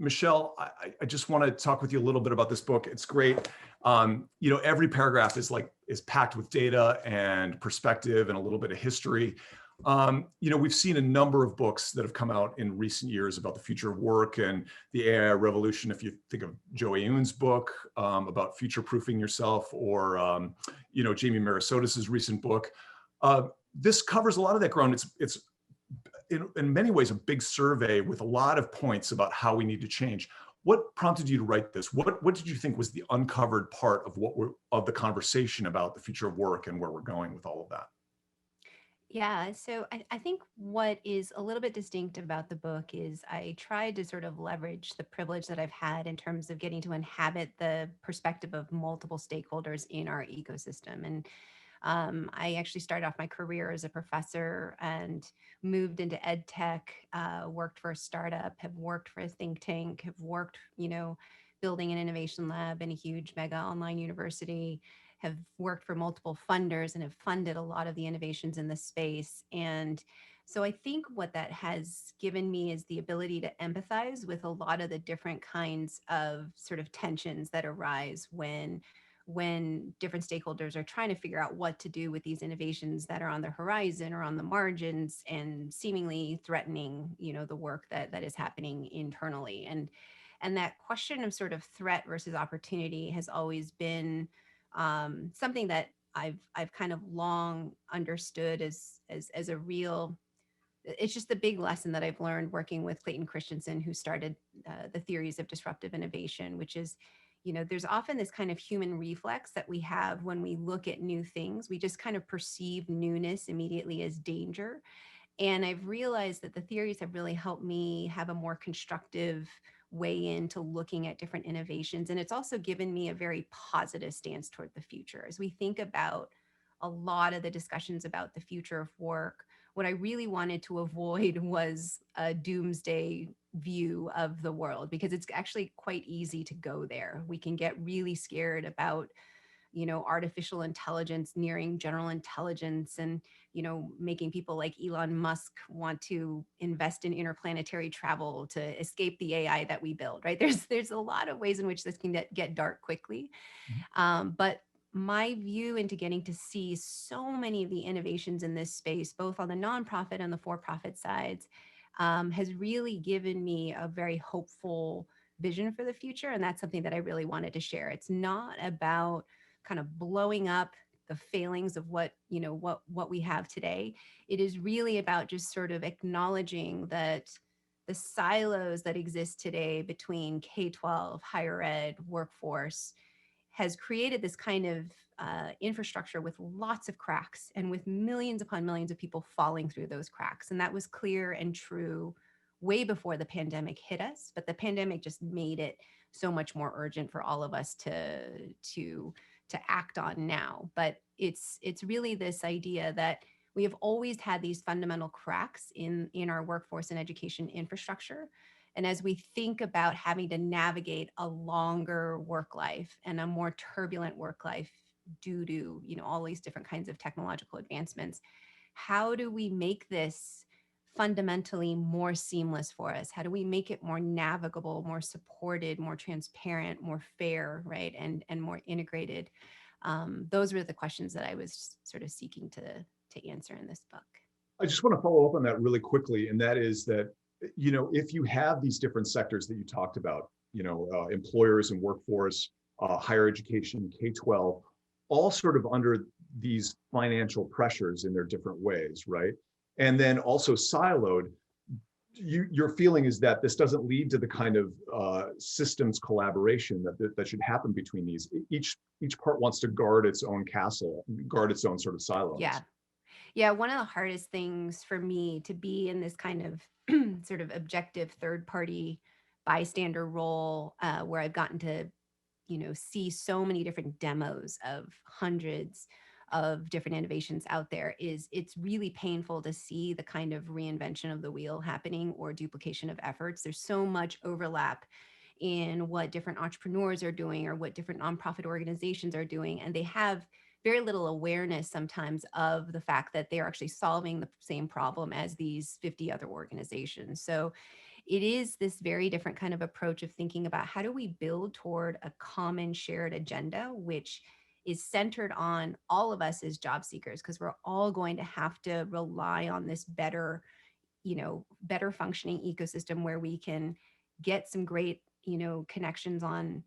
Michelle, I just want to talk with you a little bit about this book. It's great. Every paragraph is packed with data and perspective and a little bit of history. We've seen a number of books that have come out in recent years about the future of work and the AI revolution. If you think of Joe Aoun's book about future-proofing yourself, or Jamie Marasotis's recent book, this covers a lot of that ground. It's in many ways a big survey with a lot of points about how we need to change. What prompted you to write this? What did you think was the uncovered part of the conversation about the future of work and where we're going with all of that? Yeah, so I think what is a little bit distinct about the book is I tried to sort of leverage the privilege that I've had in terms of getting to inhabit the perspective of multiple stakeholders in our ecosystem. And I actually started off my career as a professor and moved into ed tech, worked for a startup, have worked for a think tank, have worked, building an innovation lab in a huge mega online university, have worked for multiple funders and have funded a lot of the innovations in the space. And so I think what that has given me is the ability to empathize with a lot of the different kinds of sort of tensions that arise when different stakeholders are trying to figure out what to do with these innovations that are on the horizon or on the margins and seemingly threatening, the work that is happening internally. And that question of sort of threat versus opportunity has always been something that I've kind of long understood as a real. It's just the big lesson that I've learned working with Clayton Christensen, who started the theories of disruptive innovation, which is, there's often this kind of human reflex that we have when we look at new things. We just kind of perceive newness immediately as danger. And I've realized that the theories have really helped me have a more constructive way into looking at different innovations. And it's also given me a very positive stance toward the future. As we think about a lot of the discussions about the future of work, what I really wanted to avoid was a doomsday view of the world, because it's actually quite easy to go there. We can get really scared about artificial intelligence nearing general intelligence and, making people like Elon Musk want to invest in interplanetary travel to escape the AI that we build, right? There's a lot of ways in which this can get dark quickly. But my view into getting to see so many of the innovations in this space, both on the nonprofit and the for-profit sides, has really given me a very hopeful vision for the future. And that's something that I really wanted to share. It's not about kind of blowing up the failings of what we have today. It is really about just sort of acknowledging that the silos that exist today between K-12, higher ed, workforce has created this kind of infrastructure with lots of cracks and with millions upon millions of people falling through those cracks. And that was clear and true way before the pandemic hit us, but the pandemic just made it so much more urgent for all of us to act on now. But it's really this idea that we have always had these fundamental cracks in our workforce and education infrastructure. And as we think about having to navigate a longer work life and a more turbulent work life due to, all these different kinds of technological advancements, how do we make this fundamentally more seamless for us? How do we make it more navigable, more supported, more transparent, more fair, right? And more integrated? Those were the questions that I was sort of seeking to answer in this book. I just want to follow up on that really quickly, and that is that, if you have these different sectors that you talked about, employers and workforce, higher education, K-12, all sort of under these financial pressures in their different ways, right? And then also siloed, your feeling is that this doesn't lead to the kind of systems collaboration that should happen between these. Each part wants to guard its own castle, guard its own sort of silos. Yeah. Yeah, one of the hardest things for me to be in this kind of sort of objective third party bystander role, where I've gotten to, see so many different demos of hundreds of different innovations out there, is it's really painful to see the kind of reinvention of the wheel happening or duplication of efforts. There's so much overlap in what different entrepreneurs are doing or what different nonprofit organizations are doing, and they have very little awareness sometimes of the fact that they're actually solving the same problem as these 50 other organizations. So it is this very different kind of approach of thinking about how do we build toward a common shared agenda, which is centered on all of us as job seekers, because we're all going to have to rely on this better, better functioning ecosystem where we can get some great, connections on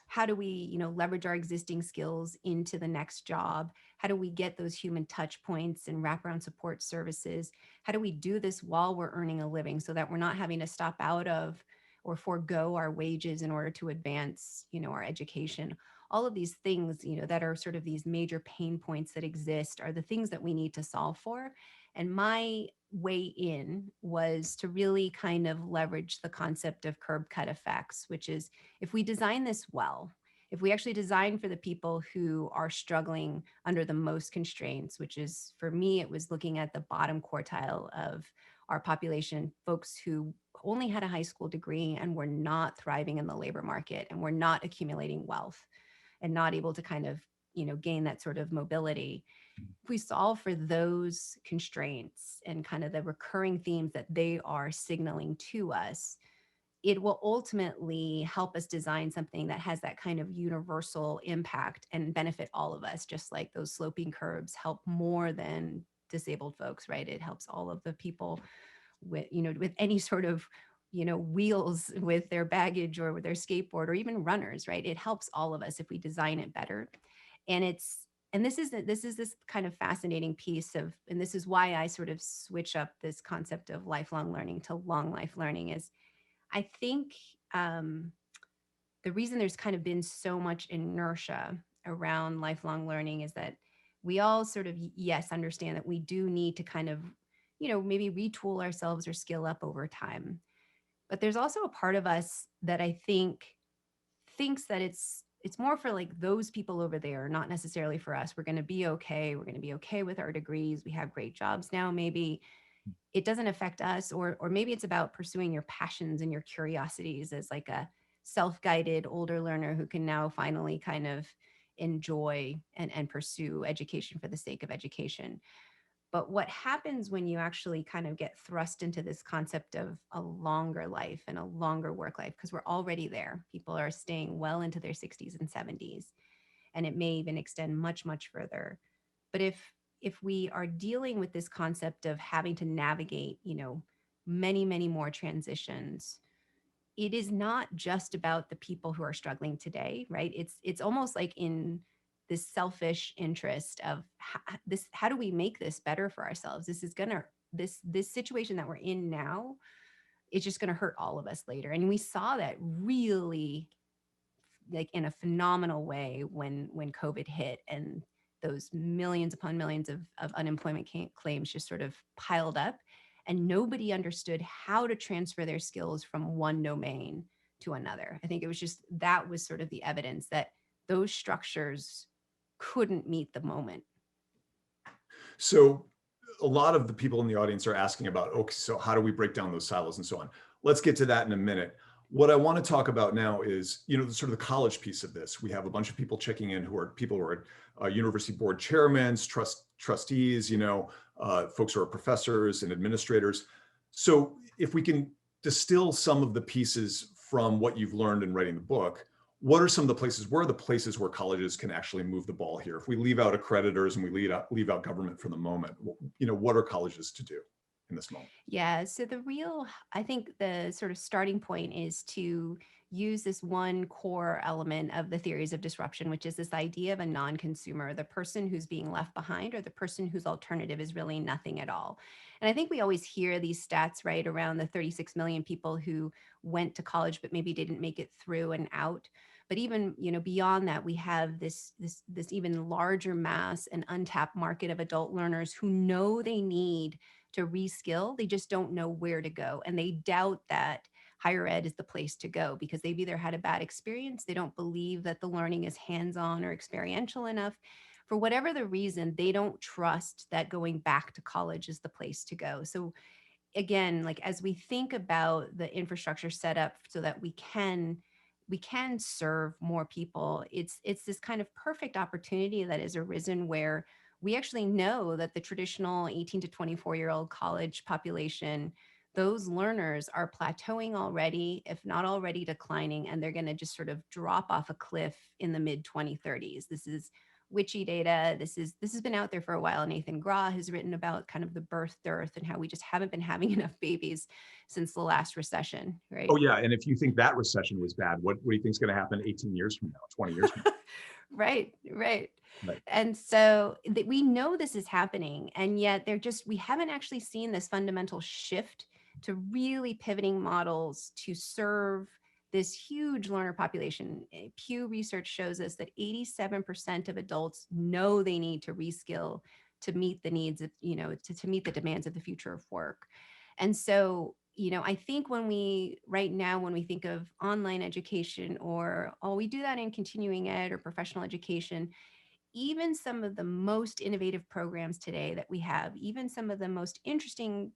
how do we, leverage our existing skills into the next job? How do we get those human touch points and wraparound support services? How do we do this while we're earning a living so that we're not having to stop out of or forego our wages in order to advance, our education? All of these things, that are sort of these major pain points that exist are the things that we need to solve for. And my way in was to really kind of leverage the concept of curb cut effects, which is if we design this well, if we actually design for the people who are struggling under the most constraints, which is for me, it was looking at the bottom quartile of our population, folks who only had a high school degree and were not thriving in the labor market and were not accumulating wealth and not able to kind of, gain that sort of mobility. If we solve for those constraints and kind of the recurring themes that they are signaling to us, it will ultimately help us design something that has that kind of universal impact and benefit all of us, just like those sloping curbs help more than disabled folks, right? It helps all of the people with, with any sort of, wheels with their baggage or with their skateboard or even runners, right? It helps all of us if we design it better. And this is this kind of fascinating piece of, and this is why I sort of switch up this concept of lifelong learning to long life learning is I think the reason there's kind of been so much inertia around lifelong learning is that we all sort of, yes, understand that we do need to kind of, maybe retool ourselves or skill up over time. But there's also a part of us that I think thinks that it's more for like those people over there, not necessarily for us. We're going to be okay. We're going to be okay with our degrees. We have great jobs now. Maybe it doesn't affect us, or maybe it's about pursuing your passions and your curiosities as like a self-guided older learner who can now finally kind of enjoy and pursue education for the sake of education. But what happens when you actually kind of get thrust into this concept of a longer life and a longer work life, because we're already there, people are staying well into their 60s and 70s, and it may even extend much, much further. But if we are dealing with this concept of having to navigate, many, many more transitions, it is not just about the people who are struggling today, right? It's almost like in this selfish interest of how do we make this better for ourselves? This is gonna this situation that we're in now is just gonna hurt all of us later. And we saw that really like in a phenomenal way when COVID hit and those millions upon millions of unemployment claims just sort of piled up, and nobody understood how to transfer their skills from one domain to another. I think it was just that was sort of the evidence that those structures couldn't meet the moment. So a lot of the people in the audience are asking about, okay, so how do we break down those silos and so on? Let's get to that in a minute. What I want to talk about now is, the sort of the college piece of this. We have a bunch of people checking in who are people who are university board chairmen, trustees, folks who are professors and administrators. So if we can distill some of the pieces from what you've learned in writing the book, what are some of the places, where are the places where colleges can actually move the ball here? If we leave out accreditors and we leave out government for the moment, what are colleges to do in this moment? Yeah. So I think the sort of starting point is to use this one core element of the theories of disruption, which is this idea of a non-consumer, the person who's being left behind or the person whose alternative is really nothing at all. And I think we always hear these stats, right, around the 36 million people who went to college, but maybe didn't make it through and out. But even, beyond that, we have this even larger mass and untapped market of adult learners who know they need to reskill. They just don't know where to go. And they doubt that higher ed is the place to go because they've either had a bad experience, they don't believe that the learning is hands-on or experiential enough. For whatever the reason, they don't trust that going back to college is the place to go. So again, like as we think about the infrastructure set up so that we can we can serve more people. It's this kind of perfect opportunity that has arisen where we actually know that the traditional 18 to 24-year-old college population, those learners are plateauing already, if not already declining, and they're going to just sort of drop off a cliff in the mid 2030s. This is witchy data. This has been out there for a while. Nathan Graw has written about kind of the birth dearth and how we just haven't been having enough babies since the last recession, Oh right? yeah, and if you think that recession was bad, what do you think is going to happen 18 years from now, 20 years from Right, right. now? Right. And so we know this is happening, and yet we haven't actually seen this fundamental shift to really pivoting models to serve this huge learner population. Pew Research shows us that 87% of adults know they need to reskill to meet the needs of, to meet the demands of the future of work. And so, I think right now, when we think of online education, or, oh, we do that in continuing ed or professional education, even some of the most innovative programs today that we have, even some of the most interesting,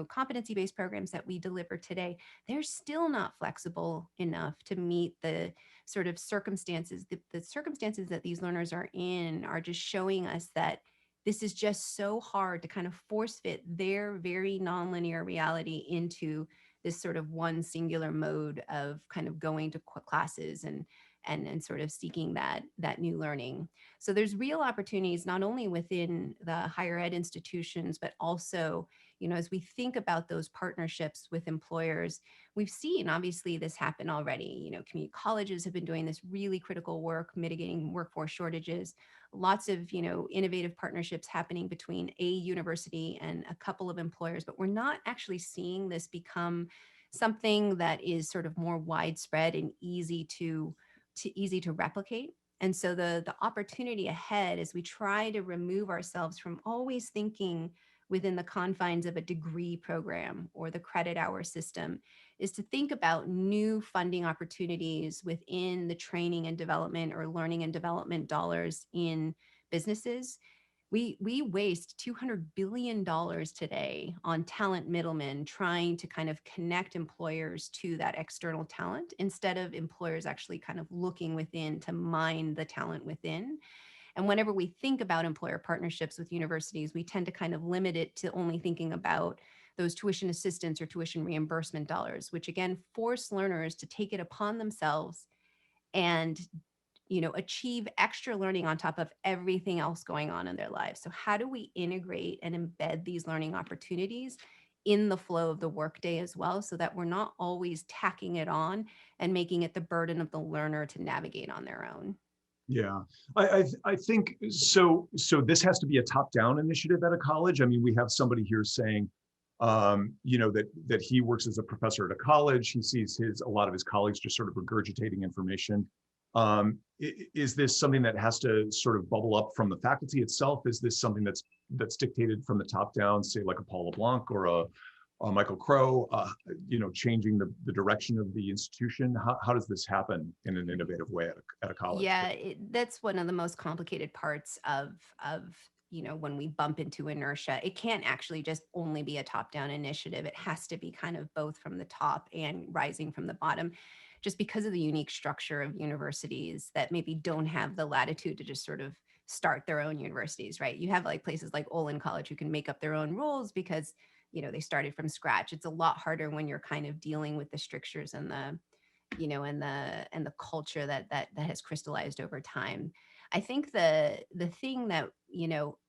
competency-based programs that we deliver today, they're still not flexible enough to meet the sort of circumstances. The circumstances that these learners are in are just showing us that this is just so hard to kind of force fit their very nonlinear reality into this sort of one singular mode of kind of going to classes and sort of seeking that new learning. So there's real opportunities not only within the higher ed institutions, but also, as we think about those partnerships with employers, we've seen obviously this happen already. Community colleges have been doing this really critical work, mitigating workforce shortages. Lots of, innovative partnerships happening between a university and a couple of employers, but we're not actually seeing this become something that is sort of more widespread and easy to replicate. And so the opportunity ahead, as we try to remove ourselves from always thinking within the confines of a degree program or the credit hour system, is to think about new funding opportunities within the training and development or learning and development dollars in businesses. We waste $200 billion today on talent middlemen trying to kind of connect employers to that external talent, instead of employers actually kind of looking within to mine the talent within. And whenever we think about employer partnerships with universities, we tend to kind of limit it to only thinking about those tuition assistance or tuition reimbursement dollars, which again force learners to take it upon themselves and achieve extra learning on top of everything else going on in their lives. So how do we integrate and embed these learning opportunities in the flow of the workday as well, so that we're not always tacking it on and making it the burden of the learner to navigate on their own? Yeah, I think so. So this has to be a top-down initiative at a college. I mean, we have somebody here saying, that he works as a professor at a college. He sees a lot of his colleagues just sort of regurgitating information. Is this something that has to sort of bubble up from the faculty itself? Is this something that's dictated from the top down, say like a Paul LeBlanc or a Michael Crow, changing the direction of the institution? How does this happen in an innovative way at a college? Yeah, that's one of the most complicated parts of when we bump into inertia. It can't actually just only be a top-down initiative. It has to be kind of both from the top and rising from the bottom, just because of the unique structure of universities that maybe don't have the latitude to just sort of start their own universities, right? You have like places like Olin College who can make up their own rules because they started from scratch. It's a lot harder when you're kind of dealing with the strictures and the culture that has crystallized over time. I think the thing that,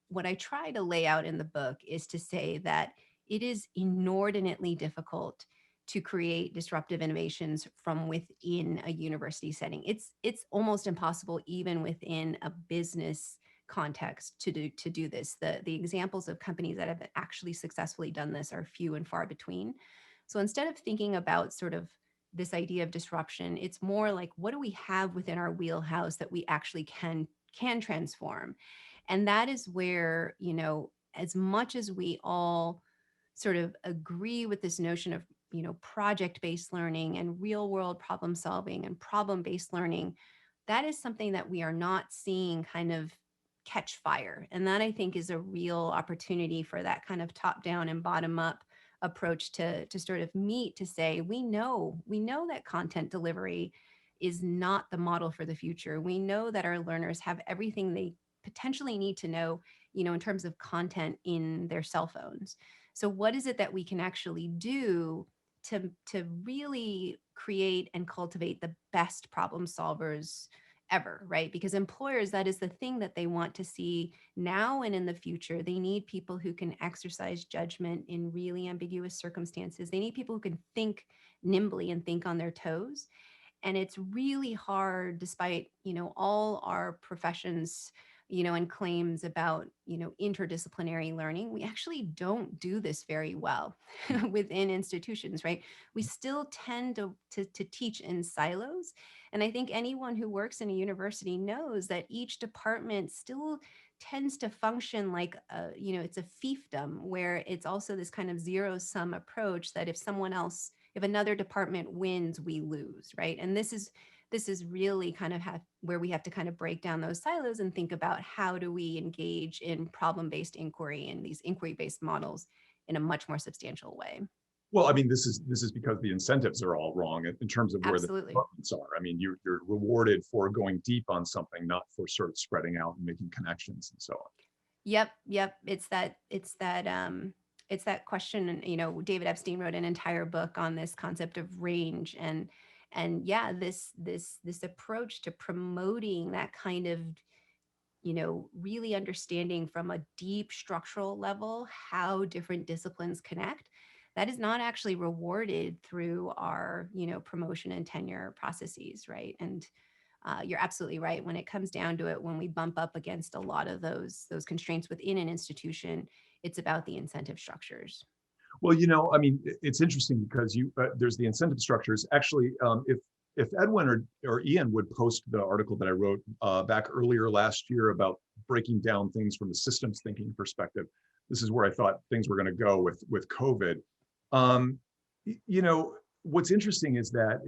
what I try to lay out in the book is to say that it is inordinately difficult to create disruptive innovations from within a university setting. It's almost impossible even within a business context to do this. The examples of companies that have actually successfully done this are few and far between. So instead of thinking about sort of this idea of disruption, it's more like, what do we have within our wheelhouse that we actually can transform? And that is where, as much as we all sort of agree with this notion of, project-based learning and real world problem solving and problem-based learning, that is something that we are not seeing kind of catch fire. And that, I think, is a real opportunity for that kind of top down and bottom up approach to sort of meet, to say, we know that content delivery is not the model for the future. We know that our learners have everything they potentially need to know, in terms of content in their cell phones. So what is it that we can actually do to really create and cultivate the best problem solvers ever, right? Because employers, that is the thing that they want to see now and in the future. They need people who can exercise judgment in really ambiguous circumstances. They need people who can think nimbly and think on their toes. And it's really hard, despite all our professions and claims about interdisciplinary learning. We actually don't do this very well within institutions, right? We still tend to teach in silos. And I think anyone who works in a university knows that each department still tends to function like it's a fiefdom, where it's also this kind of zero sum approach, that if another department wins, we lose, right? And this is really kind of where we have to kind of break down those silos and think about how do we engage in problem-based inquiry and these inquiry-based models in a much more substantial way. Well, I mean, this is because the incentives are all wrong in terms of where the Absolutely. departments are. I mean, you're rewarded for going deep on something, not for sort of spreading out and making connections and so on. Yep. It's that question. And David Epstein wrote an entire book on this concept of range, and yeah, this approach to promoting that kind of really understanding from a deep structural level how different disciplines connect. That is not actually rewarded through our promotion and tenure processes, right? And you're absolutely right. When it comes down to it, when we bump up against a lot of those constraints within an institution, it's about the incentive structures. Well, I mean, it's interesting because there's the incentive structures. Actually, if Edwin or Ian would post the article that I wrote back earlier last year about breaking down things from a systems thinking perspective, this is where I thought things were going to go with COVID. Um, what's interesting is that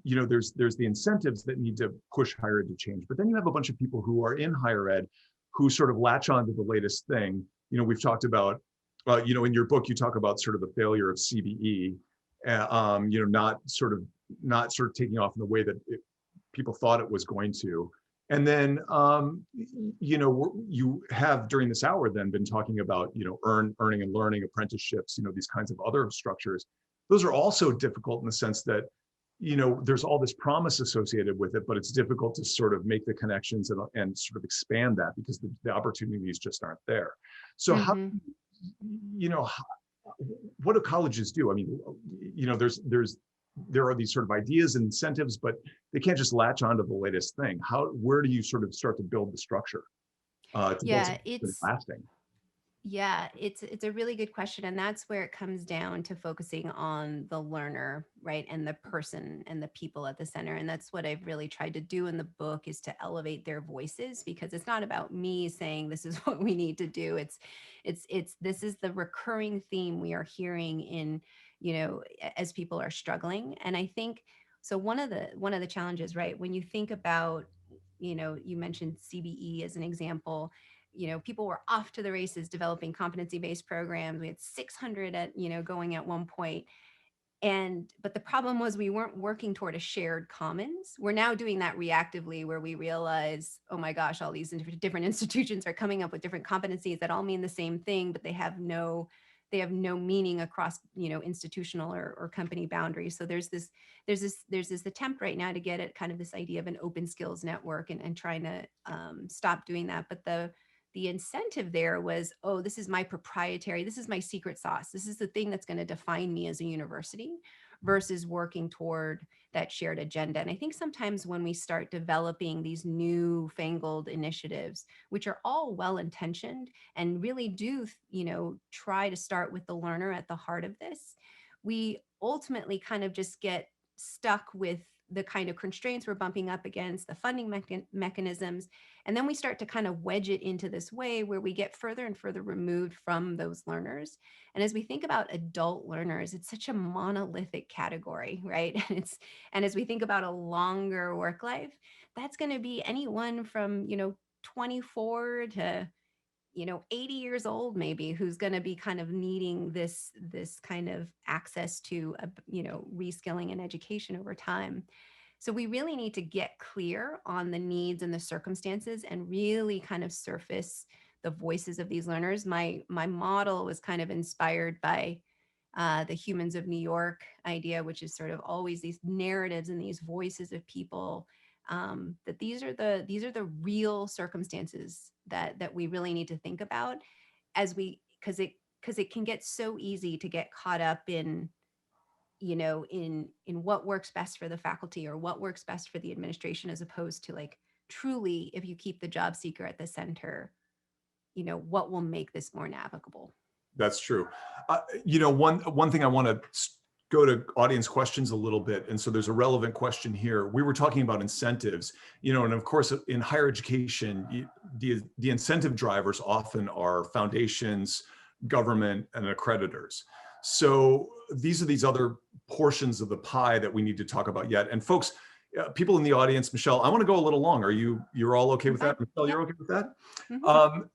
there's the incentives that need to push higher ed to change, but then you have a bunch of people who are in higher ed who sort of latch on to the latest thing. We've talked about, in your book, you talk about sort of the failure of CBE, not sort of taking off in the way that people thought it was going to. And then, you have during this hour then been talking about, earning and learning apprenticeships, these kinds of other structures. Those are also difficult in the sense that, there's all this promise associated with it, but it's difficult to sort of make the connections and sort of expand that because the opportunities just aren't there. So how, Mm-hmm. what do colleges do? I mean, there are these sort of ideas and incentives, but they can't just latch onto the latest thing. Where do you sort of start to build the structure to build Yeah, something lasting? it's a really good question. And that's where it comes down to focusing on the learner, right? And the person and the people at the center. And that's what I've really tried to do in the book, is to elevate their voices, because it's not about me saying this is what we need to do. This is the recurring theme we are hearing in, as people are struggling. And I think, so one of the challenges, right? When you think about, you mentioned CBE as an example. People were off to the races developing competency-based programs. We had 600 going at one point. But the problem was we weren't working toward a shared commons. We're now doing that reactively, where we realize, oh my gosh, all these different institutions are coming up with different competencies that all mean the same thing, but they have no meaning across, institutional or company boundaries. So there's this attempt right now to get at kind of this idea of an open skills network, and trying to stop doing that. But the incentive there was, oh, this is my proprietary, this is my secret sauce. This is the thing that's going to define me as a university, versus working toward that shared agenda. And I think sometimes when we start developing these new fangled initiatives, which are all well-intentioned and really do, try to start with the learner at the heart of this, we ultimately kind of just get stuck with the kind of constraints we're bumping up against, the funding mechanisms. And then we start to kind of wedge it into this way where we get further and further removed from those learners. And as we think about adult learners, it's such a monolithic category, right? And as we think about a longer work life, that's going to be anyone from, 24 to 80 years old, maybe, who's going to be kind of needing this kind of access to reskilling and education over time. So we really need to get clear on the needs and the circumstances and really kind of surface the voices of these learners. My model was kind of inspired by the Humans of New York idea, which is sort of always these narratives and these voices of people. That these are the real circumstances that we really need to think about as we because it can get so easy to get caught up in in what works best for the faculty or what works best for the administration, as opposed to like truly, if you keep the job seeker at the center, what will make this more navigable. That's true. One thing I want to go to audience questions a little bit, and so there's a relevant question here. We were talking about incentives, and of course, in higher education, the incentive drivers often are foundations, government, and accreditors. So these are these other portions of the pie that we need to talk about yet. And folks, people in the audience, Michelle, I want to go a little long. You're all okay with that? Michelle, Yep. you're okay with that? Mhm.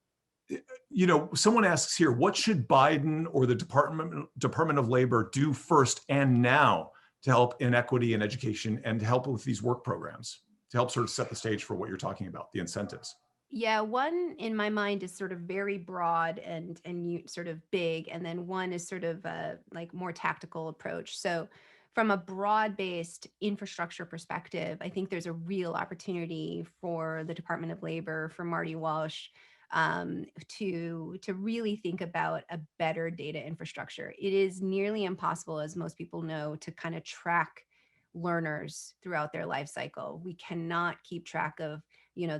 Someone asks here, what should Biden or the Department of Labor do first and now to help inequity in education and to help with these work programs, to help sort of set the stage for what you're talking about, the incentives? Yeah, one in my mind is sort of very broad and sort of big, and then one is sort of a like more tactical approach. So, from a broad-based infrastructure perspective, I think there's a real opportunity for the Department of Labor, for Marty Walsh, to really think about a better data infrastructure. It is nearly impossible, as most people know, to kind of track learners throughout their life cycle. We cannot keep track of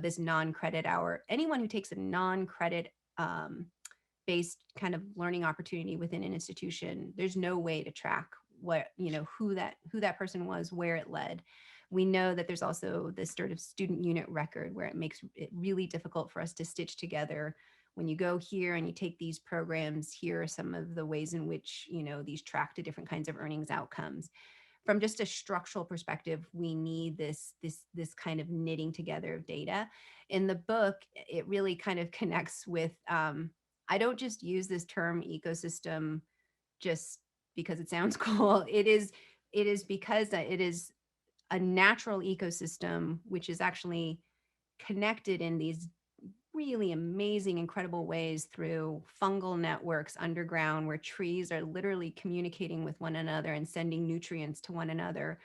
this non-credit hour. Anyone who takes a non-credit based kind of learning opportunity within an institution, there's no way to track who that person was, where it led. We know that there's also this sort of student unit record where it makes it really difficult for us to stitch together. When you go here and you take these programs, here are some of the ways in which these track to different kinds of earnings outcomes. From just a structural perspective, we need this kind of knitting together of data. In the book, it really kind of connects with I don't just use this term ecosystem just because it sounds cool. It is because it is a natural ecosystem which is actually connected in these really amazing, incredible ways through fungal networks underground, where trees are literally communicating with one another and sending nutrients to one another.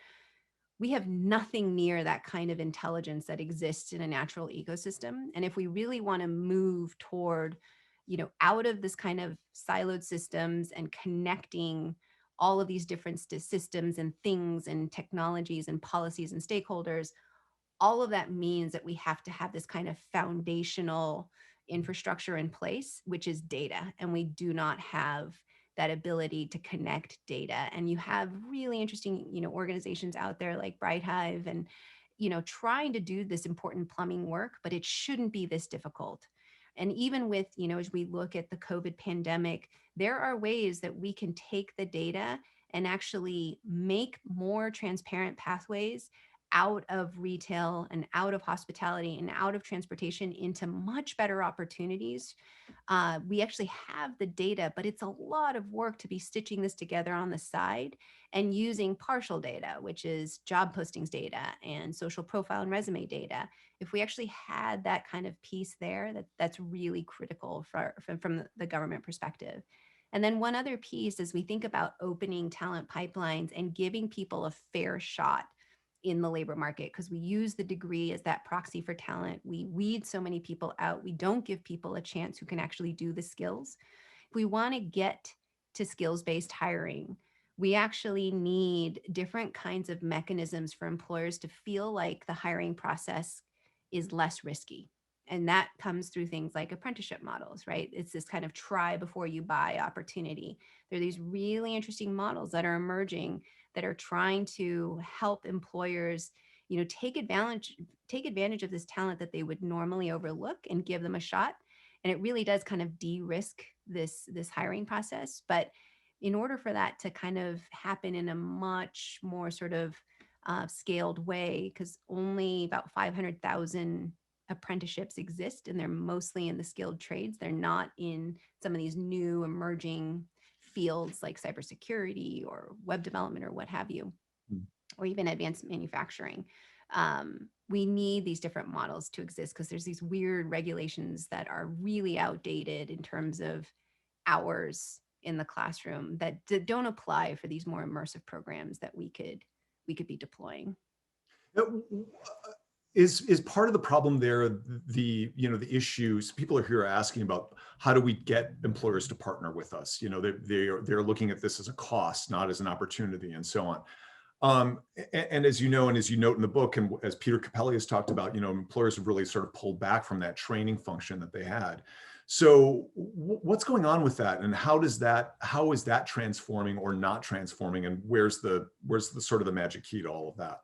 We have nothing near that kind of intelligence that exists in a natural ecosystem. And if we really want to move toward, out of this kind of siloed systems and connecting all of these different systems and things and technologies and policies and stakeholders, all of that means that we have to have this kind of foundational infrastructure in place, which is data. And we do not have that ability to connect data. And you have really interesting, organizations out there like Bright Hive and, trying to do this important plumbing work, but it shouldn't be this difficult. And even with, as we look at the COVID pandemic, there are ways that we can take the data and actually make more transparent pathways out of retail and out of hospitality and out of transportation into much better opportunities. We actually have the data, but it's a lot of work to be stitching this together on the side and using partial data, which is job postings data and social profile and resume data. If we actually had that kind of piece there, that's really critical from the government perspective. And then one other piece is we think about opening talent pipelines and giving people a fair shot in the labor market, because we use the degree as that proxy for talent. We weed so many people out. We don't give people a chance who can actually do the skills. If we want to get to skills-based hiring, we actually need different kinds of mechanisms for employers to feel like the hiring process is less risky. And that comes through things like apprenticeship models, right? It's this kind of try before you buy opportunity. There are these really interesting models that are emerging that are trying to help employers, take advantage of this talent that they would normally overlook and give them a shot. And it really does kind of de-risk this hiring process. But in order for that to kind of happen in a much more sort of scaled way, because only about 500,000 apprenticeships exist, and they're mostly in the skilled trades. They're not in some of these new emerging fields like cybersecurity or web development or what have you. or even advanced manufacturing. We need these different models to exist because there's these weird regulations that are really outdated in terms of hours in the classroom that don't apply for these more immersive programs that we could be deploying. Uh, is part of the problem there the issues people are here asking about? How do we get employers to partner with us? They're looking at this as a cost, not as an opportunity, and so on. And as you know, and as you note in the book, and as Peter Capelli has talked about, employers have really sort of pulled back from that training function that they had. So what's going on with that, and how is that transforming or not transforming, and where's the sort of the magic key to all of that?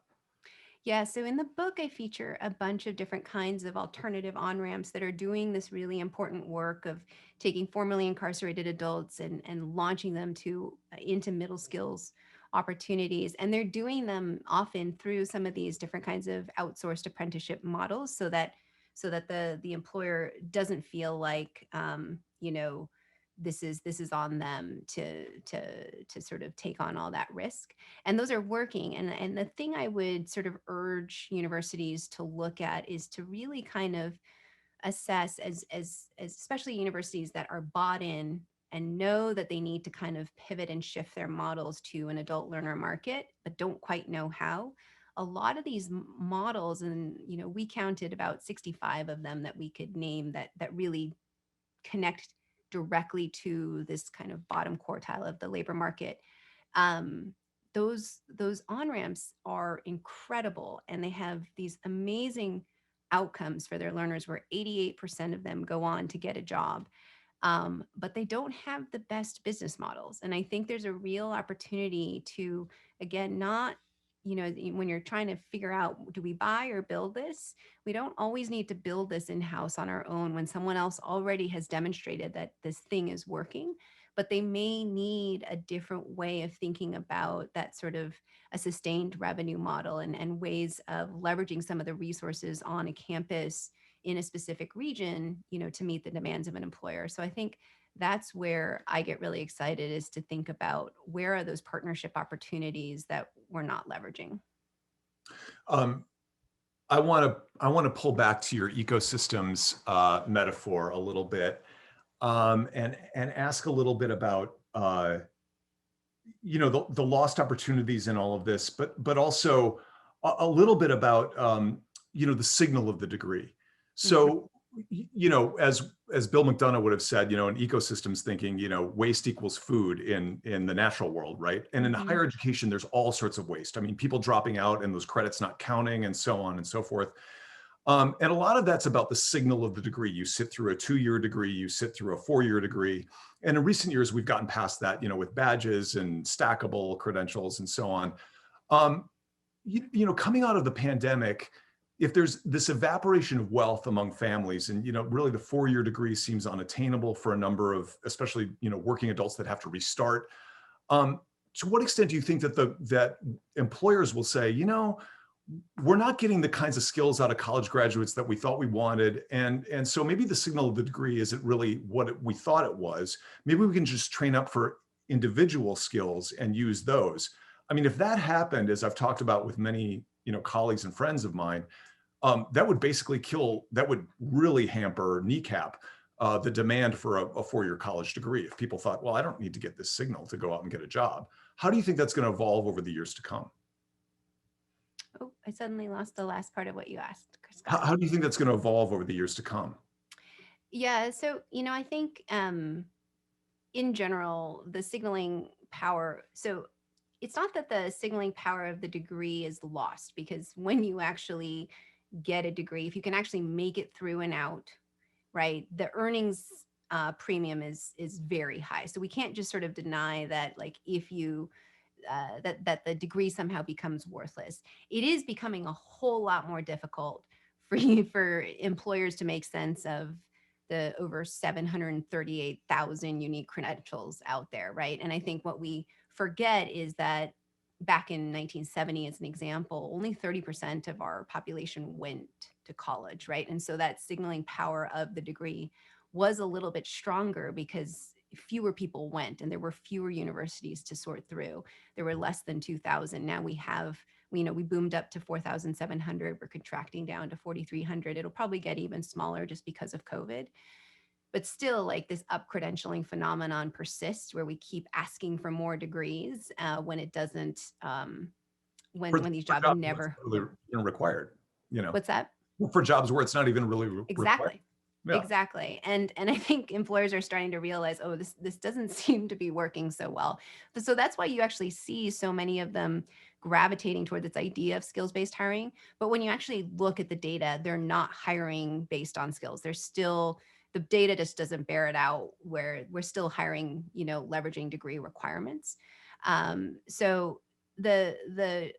Yeah, so in the book, I feature a bunch of different kinds of alternative on ramps that are doing this really important work of taking formerly incarcerated adults and launching them into middle skills opportunities. And they're doing them often through some of these different kinds of outsourced apprenticeship models, so that the employer doesn't feel like this is on them to sort of take on all that risk. And those are working. And the thing I would sort of urge universities to look at is to really kind of assess, as especially universities that are bought in and know that they need to kind of pivot and shift their models to an adult learner market, but don't quite know how. A lot of these models, and we counted about 65 of them that we could name that really connect directly to this kind of bottom quartile of the labor market. um, those on ramps are incredible, and they have these amazing outcomes for their learners, where 88% of them go on to get a job. But they don't have the best business models, and I think there's a real opportunity to, again, not, when you're trying to figure out, do we buy or build this, we don't always need to build this in house on our own when someone else already has demonstrated that this thing is working. But they may need a different way of thinking about that, sort of a sustained revenue model, and ways of leveraging some of the resources on a campus in a specific region, to meet the demands of an employer. So I think that's where I get really excited, is to think about, where are those partnership opportunities that we're not leveraging. Um, I want to pull back to your ecosystems metaphor a little bit, and ask a little bit about the lost opportunities in all of this, but also a little bit about the signal of the degree. Mhm. So as Bill McDonough would have said, in ecosystems thinking, waste equals food in the natural world, right? And in Mhm. higher education, there's all sorts of waste. I mean, people dropping out and those credits not counting, and so on and so forth. And a lot of that's about the signal of the degree. You sit through a 2-year degree, you sit through a 4-year degree. And in recent years, we've gotten past that, with badges and stackable credentials and so on. Um, Coming out of the pandemic, if there's this evaporation of wealth among families, and, really the 4-year degree seems unattainable for a number of, especially, working adults that have to restart. Um, to what extent do you think that employers will say, we're not getting the kinds of skills out of college graduates that we thought we wanted. And so maybe the signal of the degree isn't really what we thought it was. Maybe we can just train up for individual skills and use those. I mean, if that happened, as I've talked about with many, colleagues and friends of mine, that would basically that would really hamper, kneecap the demand for a 4-year college degree. If people thought, well, I don't need to get this signal to go out and get a job. How do you think that's going to evolve over the years to come? Oh, I suddenly lost the last part of what you asked, How, Scott. how do you think that's going to evolve over the years to come? Yeah, so I think, in general, the signaling power. So it's not that the signaling power of the degree is lost, because when you actually get a degree, if you can actually make it through and out, right, the earnings premium is very high. So we can't just sort of deny that, like, if you that the degree somehow becomes worthless. It is becoming a whole lot more difficult for for employers to make sense of the over 738,000 unique credentials out there, right? And I think what we forget is that back in 1970, as an example, only 30% of our population went to college, right? And so that signaling power of the degree was a little bit stronger, because fewer people went and there were fewer universities to sort through. There were less than 2,000. Now we have, we boomed up to 4,700. We're contracting down to 4,300. It'll probably get even smaller just because of COVID. But still, like, this up credentialing phenomenon persists, where we keep asking for more degrees when it doesn't, when these for jobs jobs where it's never. really required, What's that? for jobs where it's not even really required. Exactly. Yeah. Exactly. And I think employers are starting to realize, oh, this doesn't seem to be working so well. So that's why you actually see so many of them gravitating toward this idea of skills-based hiring. But when you actually look at the data, they're not hiring based on skills. They're still, the data just doesn't bear it out, where we're still hiring, leveraging degree requirements. So the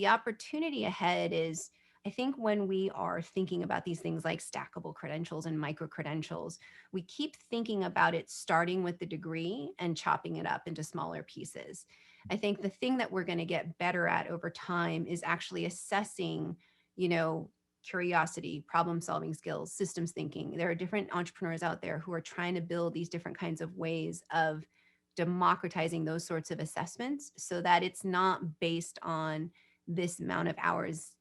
opportunity ahead is, I think, when we are thinking about these things like stackable credentials and micro credentials, we keep thinking about it starting with the degree and chopping it up into smaller pieces. I think the thing that we're going to get better at over time is actually assessing, curiosity, problem solving skills, systems thinking. There are different entrepreneurs out there who are trying to build these different kinds of ways of democratizing those sorts of assessments, so that it's not based on this amount of hours,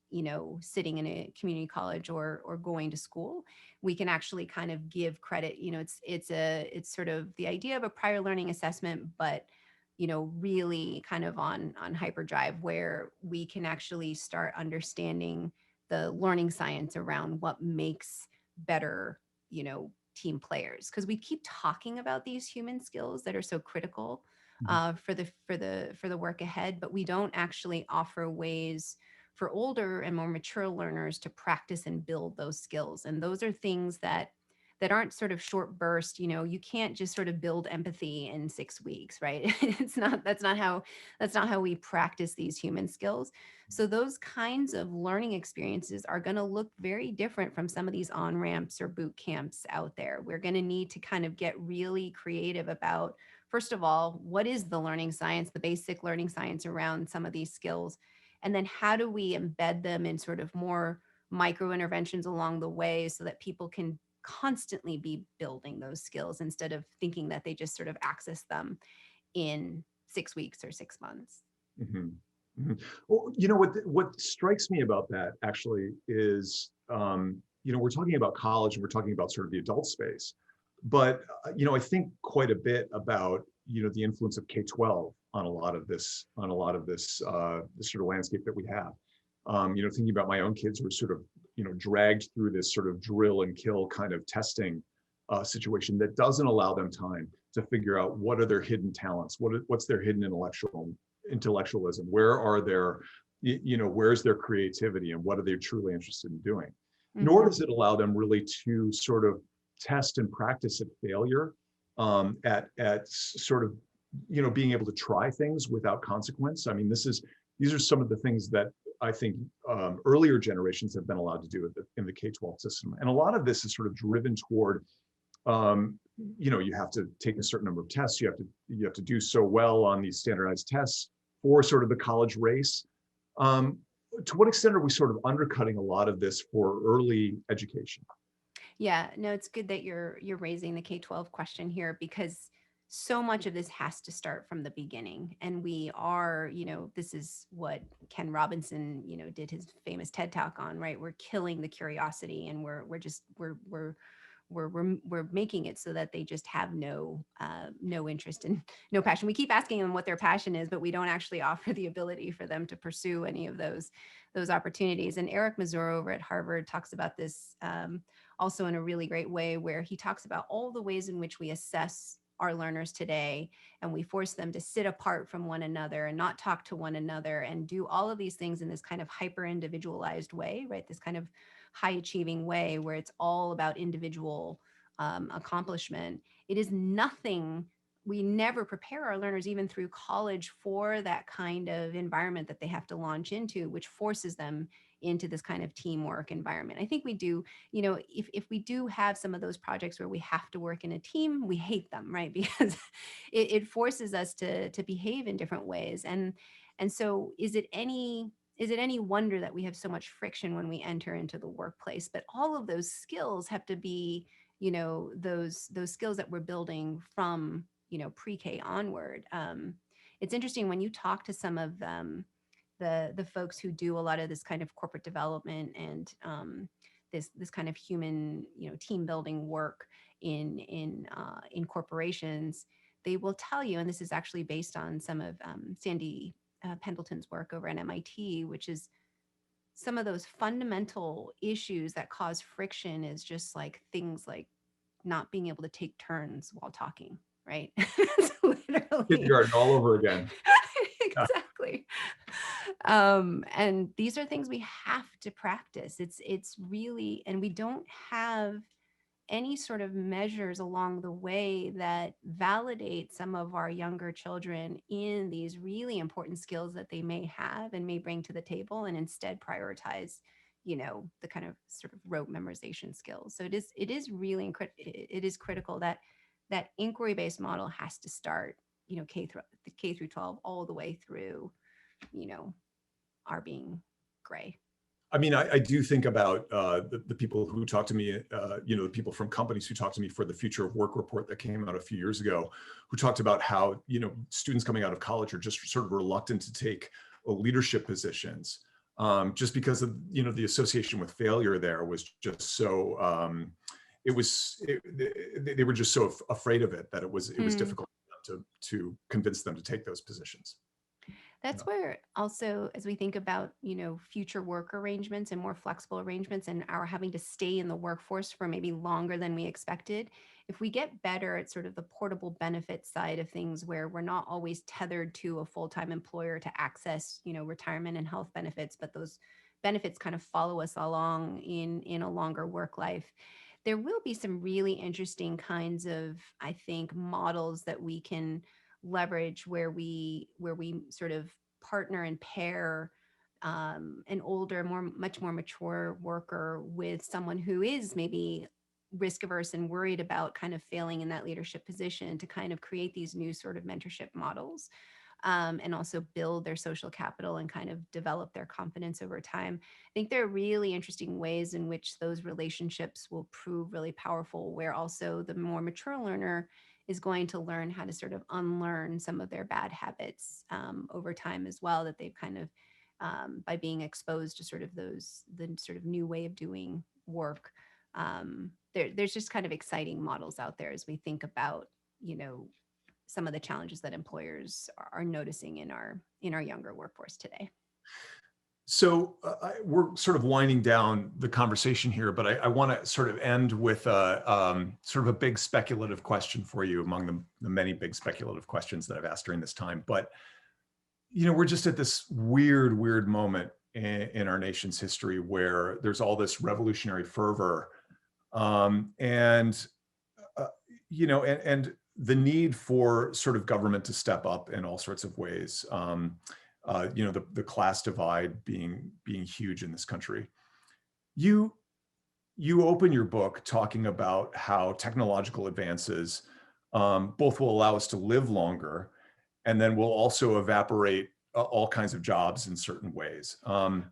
sitting in a community college or going to school. We can actually kind of give credit. It's sort of the idea of a prior learning assessment, but really kind of on hyperdrive, where we can actually start understanding the learning science around what makes better, team players. Because we keep talking about these human skills that are so critical for the work ahead, but we don't actually offer ways for older and more mature learners to practice and build those skills. And those are things that aren't sort of short burst. You can't just sort of build empathy in 6 weeks, right? That's not how we practice these human skills. So those kinds of learning experiences are going to look very different from some of these on-ramps or boot camps out there. We're going to need to kind of get really creative about, first of all, what is the learning science, the basic learning science around some of these skills? And then how do we embed them in sort of more micro interventions along the way, so that people can constantly be building those skills instead of thinking that they just sort of access them in 6 weeks or 6 months. Mm-hmm. Mm-hmm. Well, what strikes me about that actually is, we're talking about college and we're talking about sort of the adult space, but I think quite a bit about the influence of K-12 on a lot of this this sort of landscape that we have. Thinking about my own kids who are sort of dragged through this sort of drill and kill kind of testing situation that doesn't allow them time to figure out what are their hidden talents, what's their hidden intellectualism, where are their, where's their creativity, and what are they truly interested in doing. Mm-hmm. Nor does it allow them really to sort of test and practice at failure, at sort of being able to try things without consequence. I mean, these are some of the things that I think earlier generations have been allowed to do in the K-12 system. And a lot of this is sort of driven toward, you have to take a certain number of tests. You have to do so well on these standardized tests for sort of the college race. To what extent are we sort of undercutting a lot of this for early education? Yeah, no, it's good that you're raising the K-12 question here, because so much of this has to start from the beginning. And we are, this is what Ken Robinson, did his famous TED Talk on, right? We're killing the curiosity, and we're making it so that they just have no interest and no passion. We keep asking them what their passion is, but we don't actually offer the ability for them to pursue any of those opportunities. And Eric Mazur over at Harvard talks about this also in a really great way, where he talks about all the ways in which we assess our learners today, and we force them to sit apart from one another and not talk to one another and do all of these things in this kind of hyper individualized way, right? This kind of high achieving way where it's all about individual accomplishment. It is nothing. We never prepare our learners, even through college, for that kind of environment that they have to launch into, which forces them into this kind of teamwork environment. I think we do, if we do have some of those projects where we have to work in a team, we hate them, right? Because it forces us to behave in different ways. And so is it any wonder that we have so much friction when we enter into the workplace? But all of those skills have to be, those skills that we're building from pre-K onward. It's interesting when you talk to some of the folks who do a lot of this kind of corporate development and this kind of human team building work in corporations. They will tell you, and this is actually based on some of Sandy Pendleton's work over at MIT, which is some of those fundamental issues that cause friction is just like things like not being able to take turns while talking, right? It's literally Kindergarten all over again. exactly. And these are things we have to practice. It's really, and we don't have any sort of measures along the way that validate some of our younger children in these really important skills that they may have and may bring to the table, and instead prioritize the kind of sort of rote memorization skills. So it is really it is critical that that inquiry based model has to start K through 12 all the way through our being gray. I mean, I do think about the people who talk to me, the people from companies who talk to me for the Future of Work report that came out a few years ago, who talked about how, students coming out of college are just sort of reluctant to take leadership positions just because of, the association with failure there was just so, they were just so afraid of it that it was difficult to convince them to take those positions. That's where also, as we think about, future work arrangements and more flexible arrangements and our having to stay in the workforce for maybe longer than we expected, if we get better at sort of the portable benefits side of things where we're not always tethered to a full-time employer to access, retirement and health benefits, but those benefits kind of follow us along in a longer work life, there will be some really interesting kinds of, I think, models that we can leverage where we sort of partner and pair an older, much more mature worker with someone who is maybe risk averse and worried about kind of failing in that leadership position, to kind of create these new sort of mentorship models, and also build their social capital and kind of develop their confidence over time. I think there are really interesting ways in which those relationships will prove really powerful, where also the more mature learner is going to learn how to sort of unlearn some of their bad habits over time as well, that they've kind of, by being exposed to sort of the sort of new way of doing work. There's just kind of exciting models out there as we think about, some of the challenges that employers are noticing in our younger workforce today. So we're sort of winding down the conversation here, but I want to sort of end with sort of a big speculative question for you among the many big speculative questions that I've asked during this time. But, we're just at this weird moment in our nation's history where there's all this revolutionary fervor, and the need for sort of government to step up in all sorts of ways. The class divide being huge in this country. You open your book talking about how technological advances both will allow us to live longer, and then will also evaporate all kinds of jobs in certain ways. And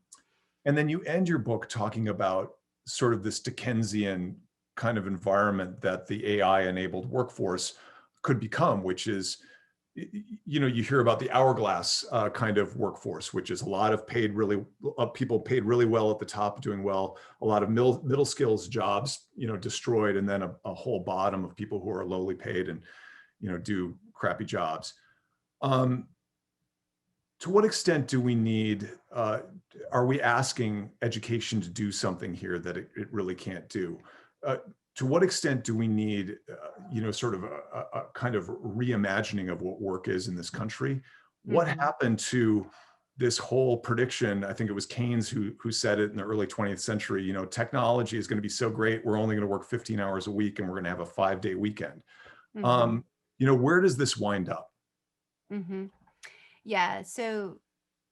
then you end your book talking about sort of this Dickensian kind of environment that the AI-enabled workforce could become, which is, you hear about the hourglass kind of workforce, which is a lot of people paid really well at the top, doing well, a lot of middle skills jobs, destroyed, and then a whole bottom of people who are lowly paid and, do crappy jobs. To what extent do we need, are we asking education to do something here that it really can't do? To what extent do we need, sort of a kind of reimagining of what work is in this country? What happened to this whole prediction? I think it was Keynes who said it in the early 20th century, technology is going to be so great, we're only going to work 15 hours a week and we're going to have a 5-day weekend. Where does this wind up? Yeah. So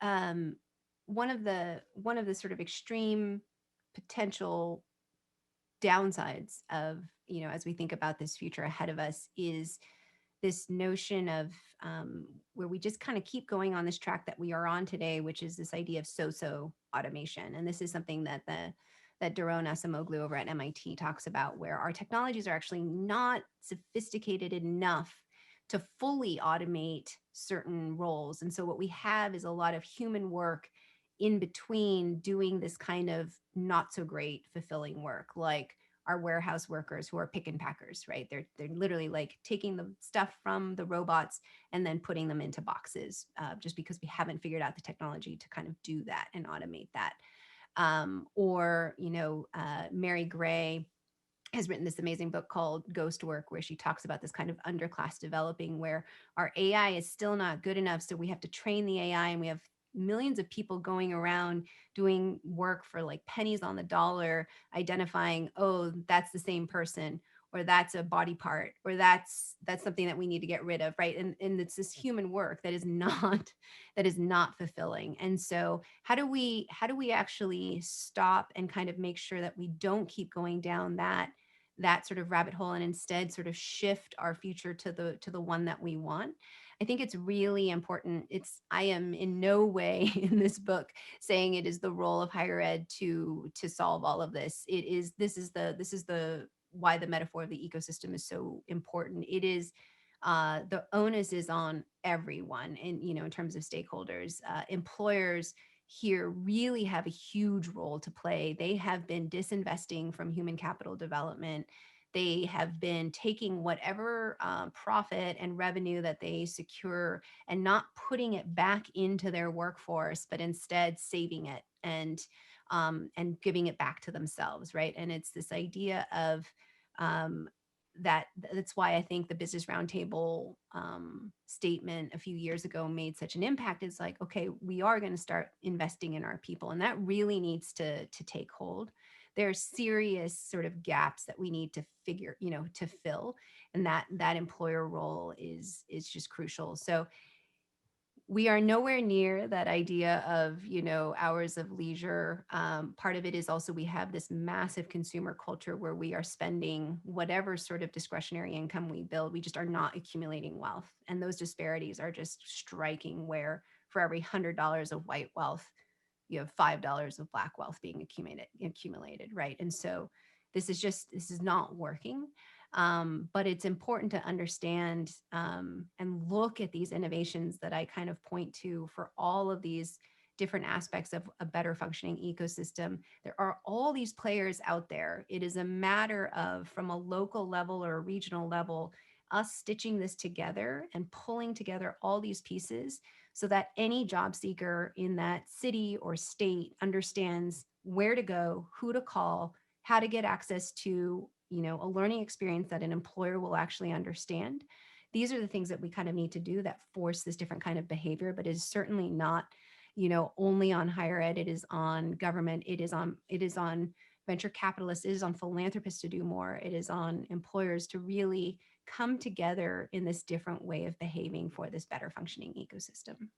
one of the sort of extreme potential downsides of, as we think about this future ahead of us, is this notion of where we just kind of keep going on this track that we are on today, which is this idea of so-so automation. And this is something that Daron Acemoglu over at MIT talks about, where our technologies are actually not sophisticated enough to fully automate certain roles. And so what we have is a lot of human work in between doing this kind of not so great fulfilling work, like our warehouse workers who are pick and packers, right? They're literally like taking the stuff from the robots and then putting them into boxes, just because we haven't figured out the technology to kind of do that and automate that. Or Mary Gray has written this amazing book called Ghost Work, where she talks about this kind of underclass developing where our AI is still not good enough. So we have to train the AI, and we have millions of people going around doing work for like pennies on the dollar, identifying, oh, that's the same person, or that's a body part, or that's something that we need to get rid of, right? And it's this human work that is not that is not fulfilling. And so how do we actually stop and kind of make sure that we don't keep going down that sort of rabbit hole, and instead sort of shift our future to the one that we want? I think it's really important. I am in no way in this book saying it is the role of higher ed to solve all of this. This is the why the metaphor of the ecosystem is so important. It is the onus is on everyone, and in terms of stakeholders, employers here really have a huge role to play. They have been disinvesting from human capital development. They have been taking whatever profit and revenue that they secure and not putting it back into their workforce, but instead saving it and giving it back to themselves, right? And it's this idea of um, that's why I think the Business Roundtable statement a few years ago made such an impact. It's like, okay, we are going to start investing in our people, and that really needs to take hold. There are serious sort of gaps that we need to to fill, and that employer role is just crucial. So we are nowhere near that idea of hours of leisure. Part of it is also we have this massive consumer culture where we are spending whatever sort of discretionary income we build. We just are not accumulating wealth, and those disparities are just striking, where for every $100 of white wealth, you have $5 of black wealth being accumulated, right? And so this is not working. But it's important to understand and look at these innovations that I kind of point to for all of these different aspects of a better functioning ecosystem. There are all these players out there. It is a matter of, from a local level or a regional level, us stitching this together and pulling together all these pieces so that any job seeker in that city or state understands where to go, who to call, how to get access to a learning experience that an employer will actually understand. These are the things that we kind of need to do that force this different kind of behavior, but is certainly not only on higher ed. It is on government. It is on venture capitalists. It is on philanthropists to do more. It is on employers to really come together in this different way of behaving for this better functioning ecosystem.